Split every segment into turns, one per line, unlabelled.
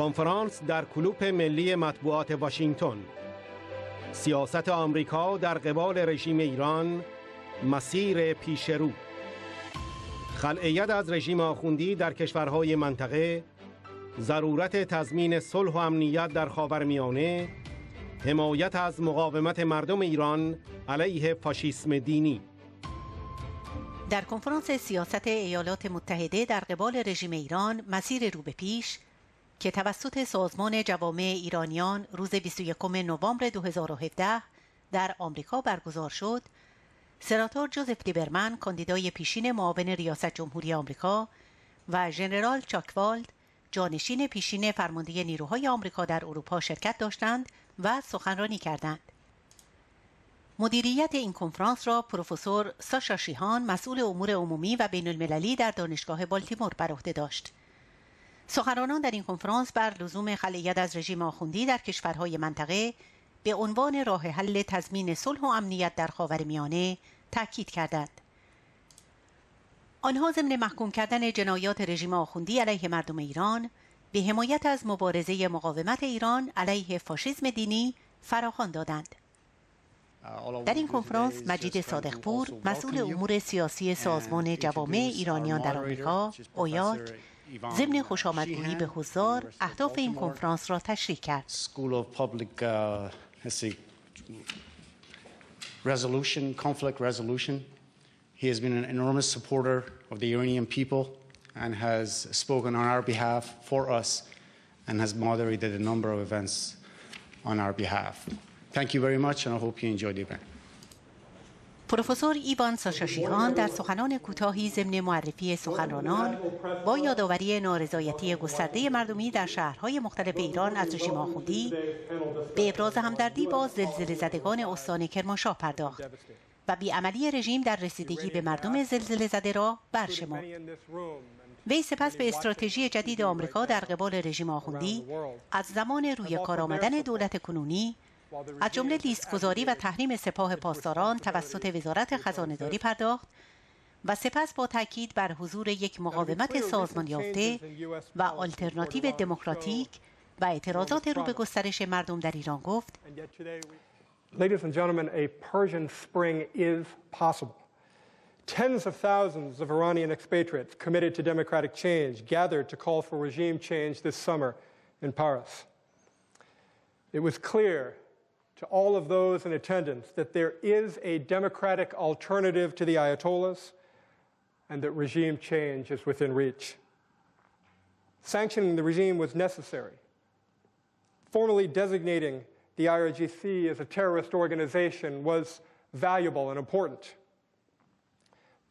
کنفرانس در کلوپ ملی مطبوعات واشینگتن. سیاست آمریکا در قبال رژیم ایران، مسیر پیشرو. خلع ید از رژیم آخوندی در کشورهای منطقه، ضرورت تضمین صلح و امنیت در خاورمیانه، حمایت از مقاومت مردم ایران علیه فاشیسم دینی.
در کنفرانس سیاست ایالات متحده در قبال رژیم ایران، مسیر رو به پیش که توسط سازمان جوامع ایرانیان روز 21 نوامبر 2017 در آمریکا برگزار شد، سناتور جوزف لیبرمن، کاندیدای پیشین معاون ریاست جمهوری آمریکا، و ژنرال چاکوالد، جانشین پیشین فرمانده نیروهای آمریکا در اروپا شرکت داشتند و سخنرانی کردند. مدیریت این کنفرانس را پروفسور ساشا شیهان، مسئول امور عمومی و بین المللی در دانشگاه بالتیمور بر عهده داشت. سخنرانان در این کنفرانس بر لزوم خلع ید از رژیم آخوندی در کشورهای منطقه به عنوان راه حل تضمین صلح و امنیت در خاورمیانه تاکید کردند. آنها ضمن محکوم کردن جنایات رژیم آخوندی علیه مردم ایران، به حمایت از مبارزه مقاومت ایران علیه فاشیسم دینی فراخوان دادند. در این کنفرانس مجید صادقپور، مسئول امور سیاسی سازمان جوامع ایرانیان در آمریکا، اویاک، ضمن خوشامدگویی به حضار اهداف این کنفرانس را تشریح کرد.
Conflict resolution. He has been an enormous supporter of the Iranian people and has spoken on our behalf for us and has moderated a number of events on our behalf. Thank you very much and I hope you enjoy the event.
پروفسور ایوان ساشا شیهان در سخنان کوتاهی ضمن معرفی سخنرانان با یادآوری نارضایتی گسترده مردمی در شهرهای مختلف ایران از رژیم آخوندی به ابراز همدردی با زلزله زدگان استان کرمانشاه پرداخت و بیعملی رژیم در رسیدگی به مردم زلزله زده را برشمرد. وی سپس به استراتژی جدید آمریکا در قبال رژیم آخوندی از زمان روی کار آمدن دولت کنونی، از جمله لیست‌گذاری و تحریم سپاه پاسداران توسط وزارت خزانه‌داری پرداخت و سپس با تاکید بر حضور یک مقاومت سازمان یافته و آلترناتیو دموکراتیک و اعتراضات رو به گسترش مردم در ایران گفت:
Ladies and gentlemen, a Persian spring is possible. Tens of thousands of Iranian expatriates committed to democratic change gathered to call for regime change this summer in Paris. It was clear to all of those in attendance that there is a democratic alternative to the Ayatollahs and that regime change is within reach. Sanctioning the regime was necessary. Formally designating the IRGC as a terrorist organization was valuable and important.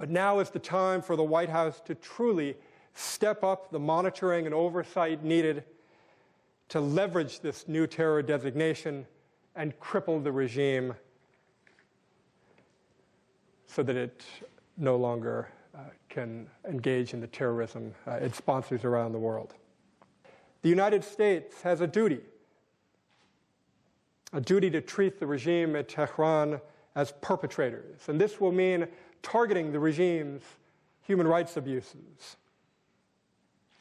But now is the time for the White House to truly step up the monitoring and oversight needed to leverage this new terror designation and cripple the regime so that it no longer can engage in the terrorism it sponsors around the world. The United States has a duty to treat the regime at Tehran as perpetrators, and this will mean targeting the regime's human rights abuses.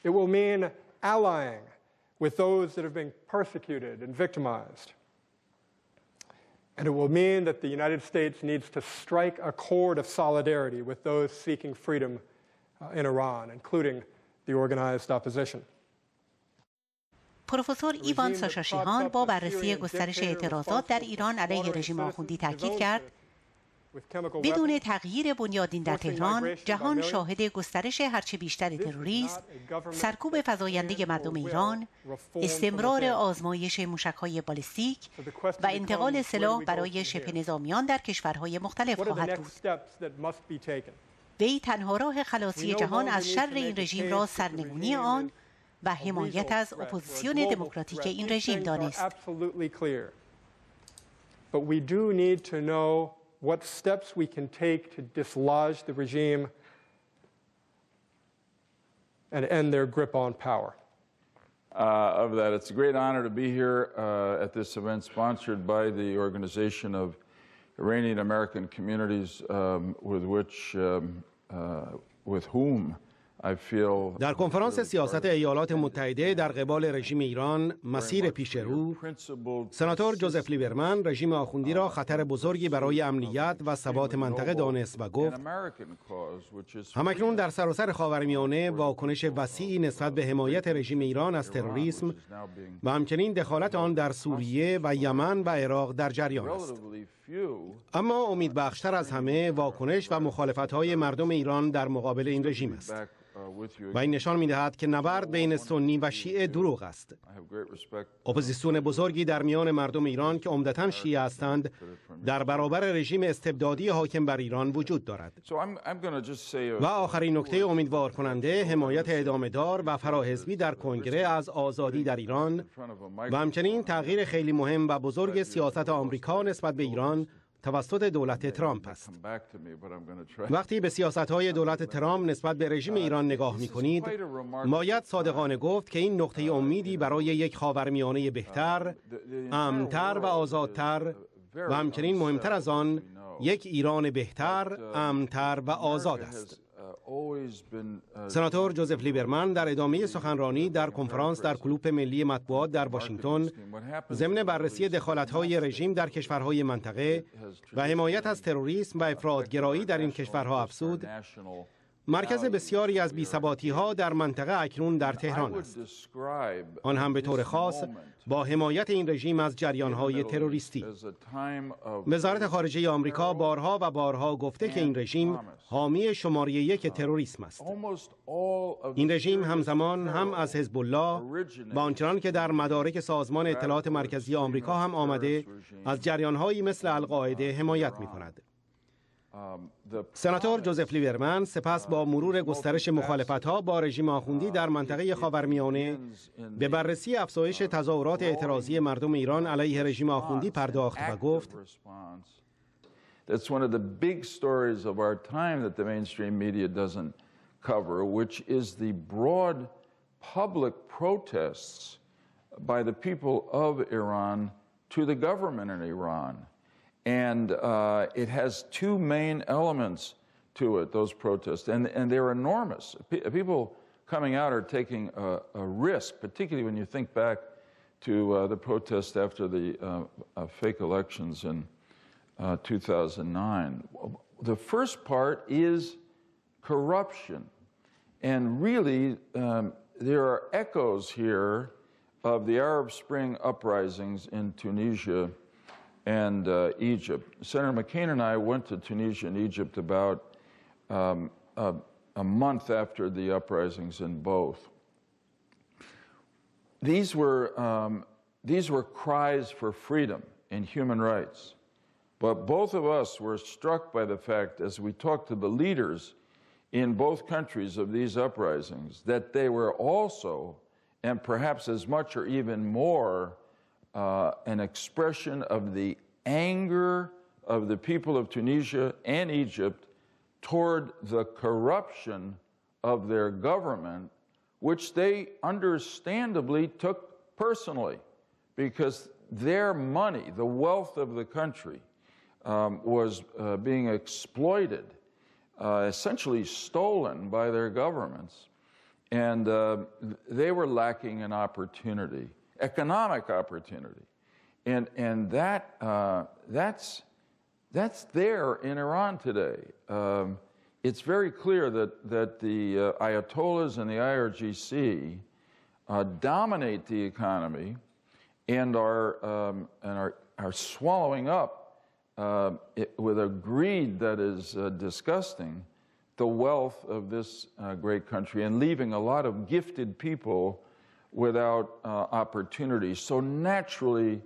It will mean allying with those that have been persecuted and victimized. And it will mean that the United States needs to strike a chord of solidarity with those seeking freedom in Iran, including the organized opposition.
پروفسور ایوان ساشا شیهان با بررسی گسترش اعتراضات در ایران علیه رژیم آخوندی تاکید کرد: بدون تغییر بنیادین در تهران، جهان شاهد گسترش هرچه بیشتر تروریسم، سرکوب فزاینده مردم ایران، استمرار آزمایش موشک‌های بالستیک و انتقال سلاح برای شبه نظامیان در کشورهای مختلف خواهد بود. وی تنها راه خلاصی جهان از شر این رژیم را سرنگونی آن و حمایت از اپوزیسیون دموکراتیک این رژیم دانست.
What steps we can take to dislodge the regime and end their grip on power.
Of that, it's a great honor to be here at this event sponsored by the Organization of Iranian American Communities, with whom
در کنفرانس سیاست ایالات متحده در قبال رژیم ایران مسیر پیش رو، سناتور جوزف لیبرمن رژیم آخوندی را خطر بزرگی برای امنیت و ثبات منطقه دانست و گفت همکنون در سراسر خاورمیانه واکنش وسیعی نسبت به حمایت رژیم ایران از تروریسم و همچنین دخالت آن در سوریه و یمن و عراق در جریان است. اما امیدبخشتر از همه واکنش و مخالفت‌های مردم ایران در مقابل این رژیم است و این نشان می‌دهد که نبرد بین سنی و شیعه دروغ است. اپوزیسیون بزرگی در میان مردم ایران که عمدتاً شیعه هستند در برابر رژیم استبدادی حاکم بر ایران وجود دارد. و آخرین نکته امیدوار کننده حمایت ادامه‌دار و فراحزبی در کنگره از آزادی در ایران و همچنین تغییر خیلی مهم و بزرگ سیاست آمریکا نسبت به ایران توسط دولت ترامپ است. وقتی به سیاست‌های دولت ترامپ نسبت به رژیم ایران نگاه می‌کنید، باید صادقانه گفت که این نقطه امیدی برای یک خاورمیانه بهتر، امن‌تر و آزادتر و همچنین مهمتر از آن، یک ایران بهتر، امن‌تر و آزاد است. سناتور جوزف لیبرمن در ادامه سخنرانی در کنفرانس در کلوپ ملی مطبوعات در واشینگتن ضمن بررسی دخالت‌های رژیم در کشورهای منطقه و حمایت از تروریسم و افراط‌گرایی در این کشورها افزود مرکز بسیاری از بی‌ثباتی‌ها در منطقه اکنون در تهران است، آن هم به طور خاص با حمایت این رژیم از جریان‌های تروریستی. وزارت خارجه آمریکا بارها و بارها گفته که این رژیم حامی شماره یک تروریسم است. این رژیم همزمان هم از حزب الله و آنچنان که در مدارک سازمان اطلاعات مرکزی آمریکا هم آمده از جریان‌هایی مثل القاعده حمایت می‌کند. سناتور جوزف لیبرمن سپس با مرور گسترش مخالفت‌ها با رژیم آخوندی در منطقه خاورمیانه به بررسی افزایش تظاهرات اعتراضی مردم ایران علیه رژیم آخوندی پرداخت و گفت
That's one of the big stories of our time that the mainstream media doesn't cover, which is the broad public protests by the people of Iran to the government in Iran. And it has two main elements to it, those protests, and they're enormous. People coming out are taking a risk, particularly when you think back to the protest after the fake elections in 2009. The first part is corruption. And really, there are echoes here of the Arab Spring uprisings in Tunisia and Egypt. Senator McCain and I went to Tunisia and Egypt about a month after the uprisings in both. These were cries for freedom and human rights. But both of us were struck by the fact, as we talked to the leaders in both countries of these uprisings, that they were also, and perhaps as much or even more, an expression of the anger of the people of Tunisia and Egypt toward the corruption of their government, which they understandably took personally, because their money, the wealth of the country, was being exploited, essentially stolen by their governments, and they were lacking an opportunity, economic opportunity, and that's there in Iran today. It's very clear that the Ayatollahs and the IRGC dominate the economy and are swallowing up with a greed that is disgusting the wealth of this great country and leaving a lot of gifted people without opportunities. So naturally,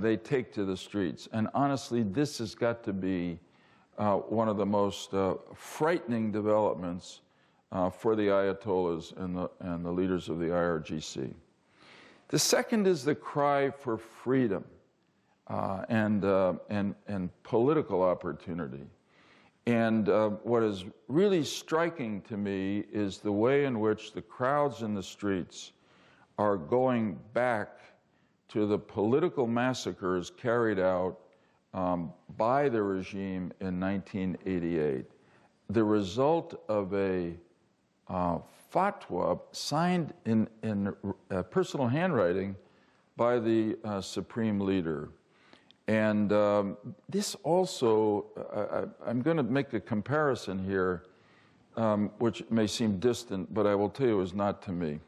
they take to the streets. And honestly, this has got to be one of the most frightening developments for the Ayatollahs and the leaders of the IRGC. The second is the cry for freedom and political opportunity. And what is really striking to me is the way in which the crowds in the streets are going back to the political massacres carried out by the regime in 1988, the result of a fatwa signed in personal handwriting by the supreme leader. And this also, I'm going to make a comparison here, which may seem distant, but I will tell you it was not to me.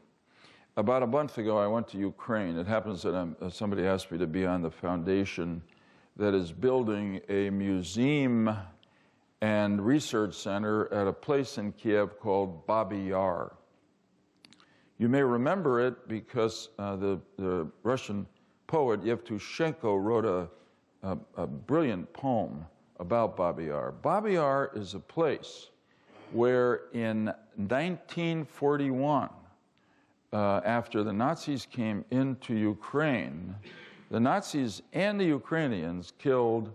About a month ago, I went to Ukraine. It happens that somebody asked me to be on the foundation that is building a museum and research center at a place in Kiev called Babi Yar. You may remember it because the Russian poet Yevtushenko wrote a brilliant poem about Babi Yar. Babi Yar is a place where in 1941, after the Nazis came into Ukraine, the Nazis and the Ukrainians killed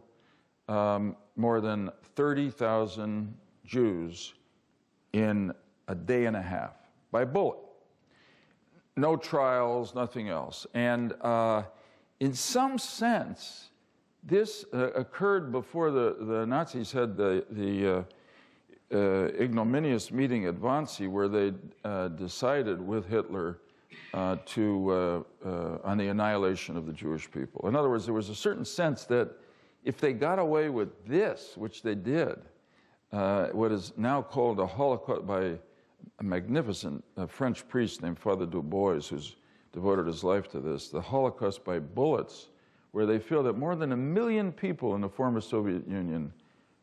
more than 30,000 Jews in a day and a half by bullet. No trials, nothing else. And in some sense, this occurred before the Nazis had the ignominious meeting at Wannsee, where they decided with Hitler on the annihilation of the Jewish people. In other words, there was a certain sense that if they got away with this, which they did, what is now called a Holocaust by a magnificent French priest named Father Dubois, who's devoted his life to this, the Holocaust by bullets, where they feel that more than 1 million people in the former Soviet Union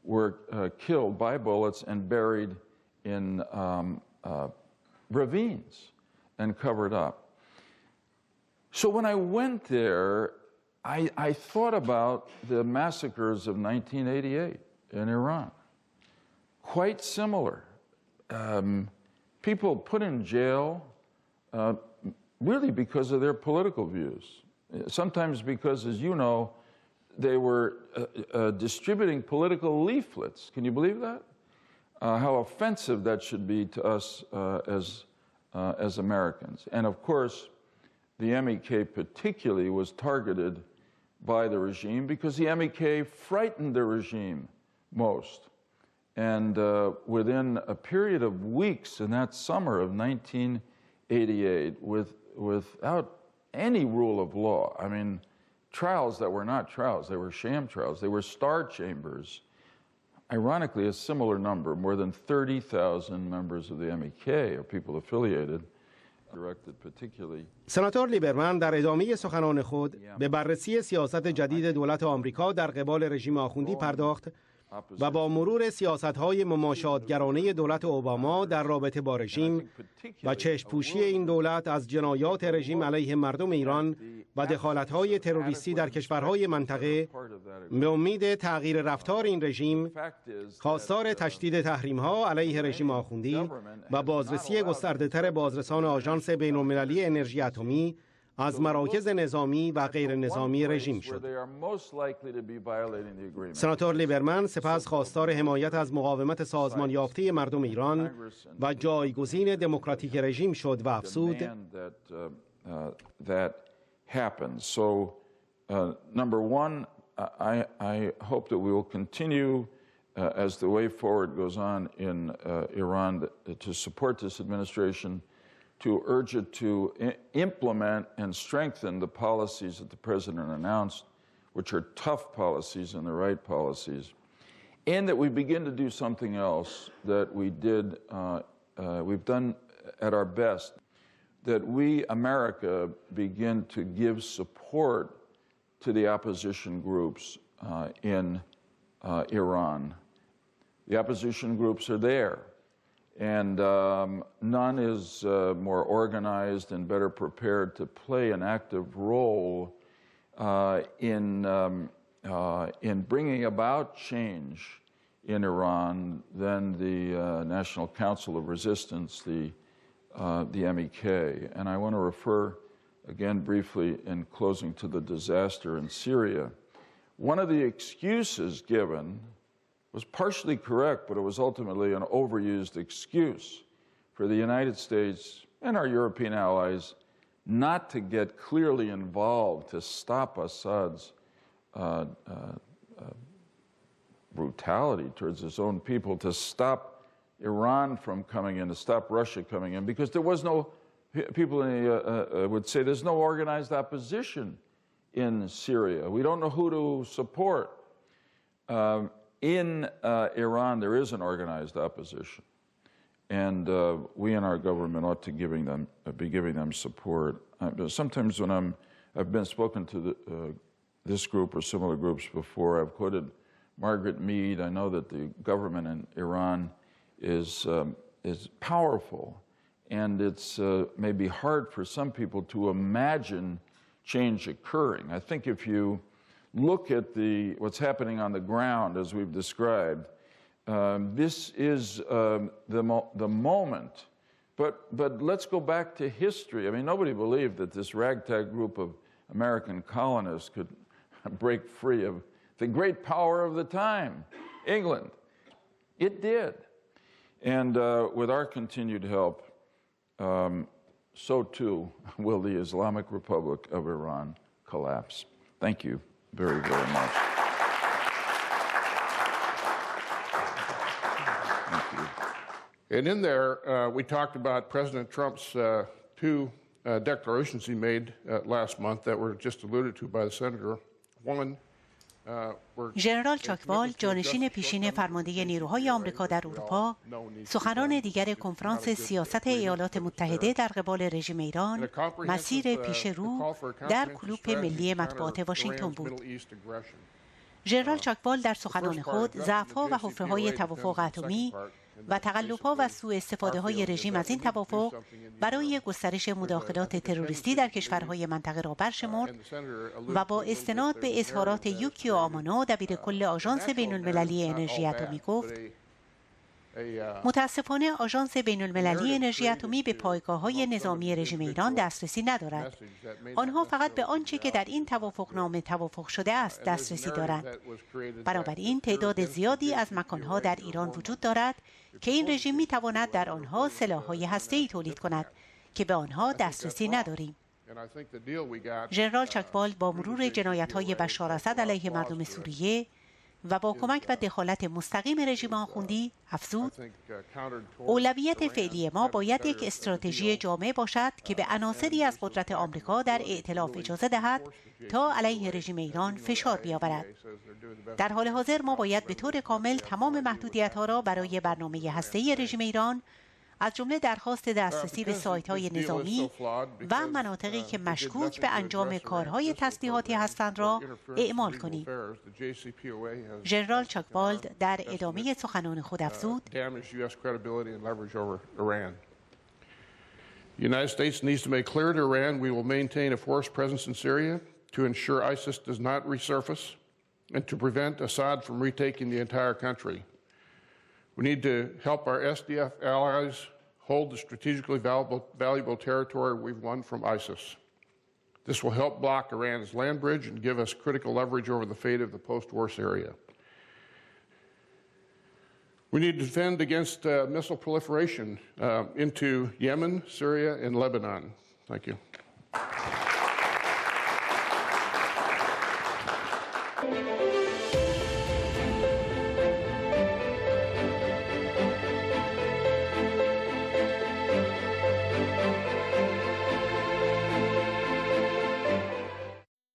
were killed by bullets and buried in ravines and covered up. So when I went there, I thought about the massacres of 1988 in Iran. Quite similar. People put in jail really because of their political views. Sometimes because, as you know, they were distributing political leaflets. Can you believe that? How offensive that should be to us as Americans. And of course, the MEK particularly was targeted by the regime because the MEK frightened the regime most. And within a period of weeks in that summer of 1988, without any rule of law, I mean, trials that were not trials, they were sham trials, they were star chambers. Ironically, a similar number, more than 30,000 members of the MEK, or people affiliated, directed particularly.
سناتور لیبرمن در ادامه سخنان خود به بررسی سیاست جدید دولت آمریکا در قبال رژیم آخوندی پرداخت و با مرور سیاست‌های مماشاتگرانه دولت اوباما در رابطه با رژیم و چشم‌پوشی این دولت از جنایات رژیم علیه مردم ایران و دخالت‌های تروریستی در کشورهای منطقه به امید تغییر رفتار این رژیم، خواستار تشدید تحریم‌ها علیه رژیم آخوندی و بازرسی گسترده‌تر بازرسان آژانس بین‌المللی انرژی اتمی از مراکز نظامی و غیر نظامی رژیم شد. سناتور لیبرمن سپس خواستار حمایت از مقاومت سازمان یافته مردم ایران و جایگزین دموکراتیک رژیم شد و افزود
So, number one, I hope that we will continue as the way forward goes on in Iran to support this administration, to urge it to implement and strengthen the policies that the president announced, which are tough policies and the right policies, and that we begin to do something else that we've done at our best, that we, America, begin to give support to the opposition groups in Iran. The opposition groups are there. And none is more organized and better prepared to play an active role in bringing about change in Iran than the National Council of Resistance, the MEK. And I want to refer again briefly in closing to the disaster in Syria. One of the excuses given was partially correct, but it was ultimately an overused excuse for the United States and our European allies not to get clearly involved to stop Assad's brutality towards his own people, to stop Iran from coming in, to stop Russia coming in, because there was no, people would say there's no organized opposition in Syria. We don't know who to support. In Iran, there is an organized opposition, and we in our government ought to be giving them support. Sometimes when I've been spoken to this group or similar groups before, I've quoted Margaret Mead. I know that the government in Iran is powerful, and it's maybe hard for some people to imagine change occurring. I think if you look at what's happening on the ground, as we've described, this is the moment. But let's go back to history. I mean, nobody believed that this ragtag group of American colonists could break free of the great power of the time, England. It did. And with our continued help, so too will the Islamic Republic of Iran collapse. Thank you very, very much. Thank you.
And in there, we talked about President Trump's two declarations he made last month that were just alluded to by the senator. One,
ژنرال چاکوال، جانشین پیشین فرمانده نیروهای آمریکا در اروپا، سخنان دیگر کنفرانس سیاست ایالات متحده در قبال رژیم ایران، مسیر پیش رو در کلوپ ملی مطبوعات واشینگتن بود. ژنرال چاکوال در سخنان خود ضعف‌ها و حفره‌های توافق اتمی و تقلب‌ها و سوء استفاده‌های رژیم از این توافق برای گسترش مداخلات تروریستی در کشورهای منطقه را برشمرد و با استناد به اظهارات یوکیو آمانو، دبیرکل آژانس بین‌المللی انرژی اتمی، گفت متاسفانه آژانس بین‌المللی انرژی اتمی به پایگاه‌های نظامی رژیم ایران دسترسی ندارد. آنها فقط به آنچه که در این توافقنامه توافق شده است دسترسی دارند. بنابراین تعداد زیادی از مکانها در ایران وجود دارد که این رژیم می‌تواند در آنها سلاح‌های هسته‌ای تولید کند که به آنها دسترسی نداریم. ژنرال چاکوال با مرور جنایت‌های بشار اسد علیه مردم سوریه و با کمک و دخالت مستقیم رژیم آخوندی افزود اولویت فعلی ما باید یک استراتژی جامع باشد که به عناصری از قدرت آمریکا در ائتلاف اجازه دهد تا علیه رژیم ایران فشار بیاورد. در حال حاضر ما باید به طور کامل تمام محدودیت‌ها را برای برنامه هسته‌ای رژیم ایران، از جمله درخواست دسترسی به سایت‌های نظامی و مناطقی که مشکوک به انجام کارهای تسلیحاتی هستند را اعمال کنیم. ژنرال چاکوال در ادامه سخنان خود افزود
The United States needs to make clear to Iran we will maintain a force presence in Syria to ensure ISIS does not resurface and to prevent Assad from retaking the entire country. We need to help our SDF allies hold the strategically valuable territory we've won from ISIS. This will help block Iran's land bridge and give us critical leverage over the fate of the post-war Syria. We need to defend against missile proliferation into Yemen, Syria, and Lebanon. Thank you.